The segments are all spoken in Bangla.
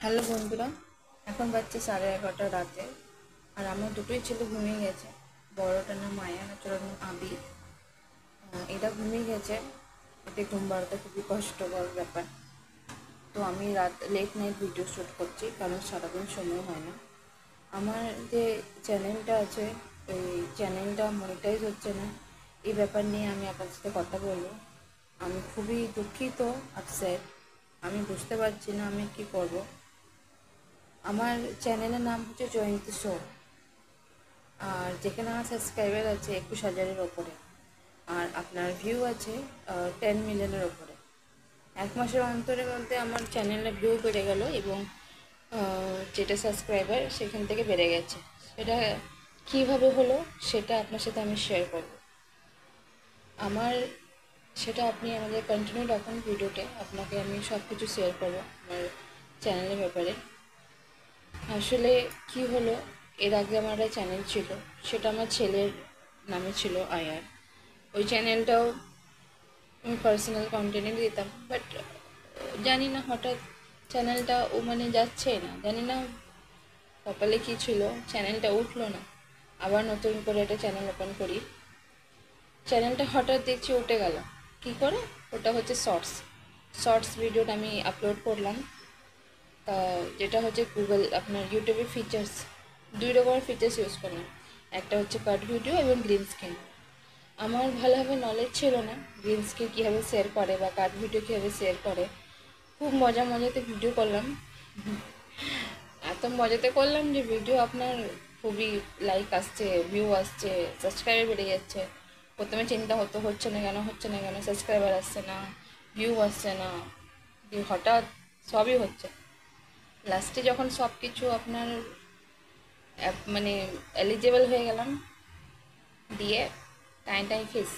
হ্যালো বন্ধুরা, এখন বাজছে 11:30 রাতে। আর আমার দুটোই ছেলে ঘুমিয়ে গেছে। বড়টার নাম মায়া, ছোটোর নাম আবি। এরা ঘুমিয়ে গেছে। এতে ঘুম পাড়াতে খুবই কষ্টকর ব্যাপার। তো আমি রাত লেট নাইট ভিডিও শ্যুট করছি, কারণ সারাদিন সময় হয় না। আমার যে চ্যানেলটা আছে, এই চ্যানেলটা মনিটাইজ হচ্ছে না। এই ব্যাপার নিয়ে আমি আপনার সাথে কথা বলবো। আমি খুবই দুঃখিত, আপসেট। আমি বুঝতে পারছি না আমি কি করব। আমার চ্যানেলের নাম হচ্ছে জয়ন্তী শো। আর যেখানে আমার সাবস্ক্রাইবার আছে 21,000-এর ওপরে। আর আপনার ভিউ আছে 10 মিলিয়নের ওপরে। 1 মাসের অন্তরে মধ্যে আমার চ্যানেলের ভিউ বেড়ে গেল, এবং যেটা সাবস্ক্রাইবার সেখান থেকে বেড়ে গেছে। সেটা কীভাবে হলো সেটা আপনার সাথে আমি শেয়ার করব। আমার সেটা আপনি আমাদের কন্টিনিউ রাখুন ভিডিওতে, আপনাকে আমি সব কিছু শেয়ার করবো আমার চ্যানেলের ব্যাপারে। আসলে কি হলো, এর আগে আমার একটা চ্যানেল ছিল, সেটা আমার ছেলের নামে ছিল, আয়ার। ওই চ্যানেলটাও আমি পার্সোনাল কন্টেন্টই দিতাম, বাট জানি না হঠাৎ চ্যানেলটা মানে যাচ্ছে না, জানি না কপালে কী ছিল, চ্যানেলটা উঠলো না। আবার নতুন করে একটা চ্যানেল ওপেন করি, চ্যানেলটা হঠাৎ দেখছি উঠে গেল। কী করে? ওটা হচ্ছে শর্টস। শর্টস ভিডিওটা আমি আপলোড করলাম, যেটা হচ্ছে গুগল আপনার ইউটিউবের ফিচার্স। 2 রকমের ফিচার্স ইউজ করলাম, একটা হচ্ছে কাট ভিডিও এবং গ্রিন স্ক্রিন। আমার ভালোভাবে নলেজ ছিল না গ্রিন স্ক্রিন কীভাবে শেয়ার করে বা কাট ভিডিও কীভাবে শেয়ার করে। খুব মজাতে ভিডিও করলাম, এত মজাতে করলাম যে ভিডিও আপনার খুবই লাইক আসছে, ভিউ আসছে, সাবস্ক্রাইবার বেড়ে যাচ্ছে। প্রথমে চিন্তা হচ্ছে না কেন সাবস্ক্রাইবার আসছে না, ভিউ আসছে না, হঠাৎ সবই হচ্ছে। লাস্টে যখন সব কিছু আপনার মানে এলিজেবল হয়ে গেলাম, দিয়ে টাইম ফিস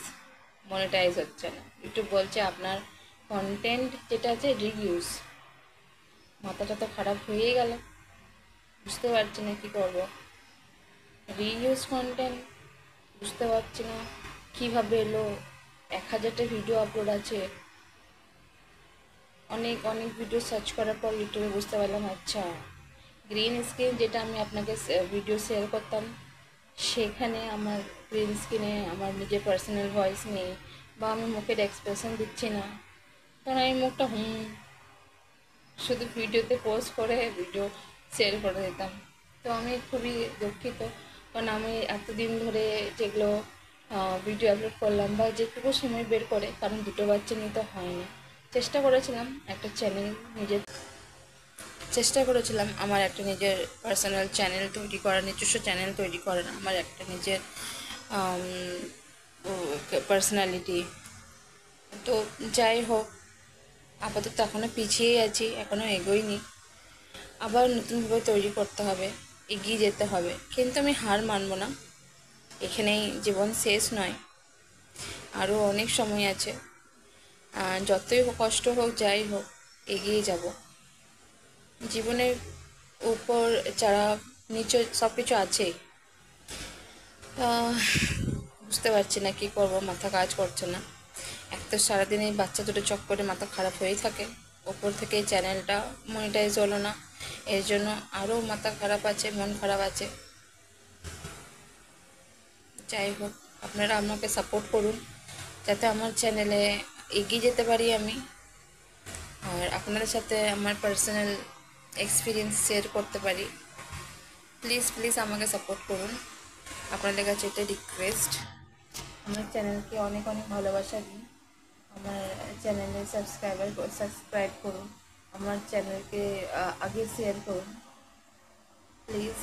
মনিটাইজ হচ্ছে না। ইউটিউব বলছে আপনার কন্টেন্ট যেটা আছে রিভিউজ। মাথাটা তো খারাপ হয়েই গেল, বুঝতে পারছি না কী করবো। রিভিউজ কন্টেন্ট বুঝতে পারছি না কীভাবে এলো। 1,000টা ভিডিও আপলোড আছে, অনেক অনেক ভিডিও সার্চ করার পর ইউটিউবে বুঝতে পারলাম আচ্ছা গ্রিন স্ক্রিন যেটা আমি আপনাকে ভিডিও শেয়ার করতাম, সেখানে আমার গ্রিন স্ক্রিনে আমার নিজের পার্সোনাল ভয়েস নেই, বা আমি মুখের এক্সপ্রেশন দিচ্ছি না। কারণ আমি মুখটা শুধু ভিডিওতে পোস্ট করে ভিডিও শেয়ার করে দিতাম। তো আমি খুবই দুঃখিত, কারণ আমি এতদিন ধরে যেগুলো ভিডিও আপলোড করলাম বা যেটুকু সময় বের করে, কারণ দুটো বাচ্চা নিয়ে তো হয়নি, চেষ্টা করেছিলাম একটা চ্যানেল নিজের চেষ্টা করেছিলাম আমার একটা নিজের পার্সোনাল চ্যানেল তৈরি করার, নিজস্ব চ্যানেল তৈরি করার, আমার একটা নিজের পার্সোনালিটি। তো যাই হোক, আপাতত এখনও পিছিয়েই আছি, এখনও এগোইনি। আবার নতুনভাবে তৈরি করতে হবে, এগিয়ে যেতে হবে, কিন্তু আমি হার মানব না। এখানেই জীবন শেষ নয়, আরও অনেক সময় আছে। যতই কষ্ট হোক, যাই হোক, এগিয়ে যাব। জীবনের উপর যারা নিচে সব কিছু আছেই। বুঝতে পারছি না কী করব, মাথা কাজ করছে না। এক তো সারাদিন এই বাচ্চা দুটো চক্করে মাথা খারাপ হয়েই থাকে, ওপর থেকে এই চ্যানেলটা মনিটাইজ হলো না, এর জন্য আরও মাথা খারাপ আছে, মন খারাপ আছে। যাই হোক, আপনারা আমাকে সাপোর্ট করুন যাতে আমার চ্যানেলে এগিয়ে যেতে পারি আমি, আর আপনাদের সাথে আমার পার্সোনাল এক্সপিরিয়েন্স শেয়ার করতে পারি। প্লিজ প্লিজ আমাকে সাপোর্ট করুন, আপনাদের কাছে এটা রিকোয়েস্ট। আমার চ্যানেলকে অনেক অনেক ভালোবাসা দিন, আমার চ্যানেলে সাবস্ক্রাইব করুন, আমার চ্যানেলকে আগে শেয়ার করুন প্লিজ।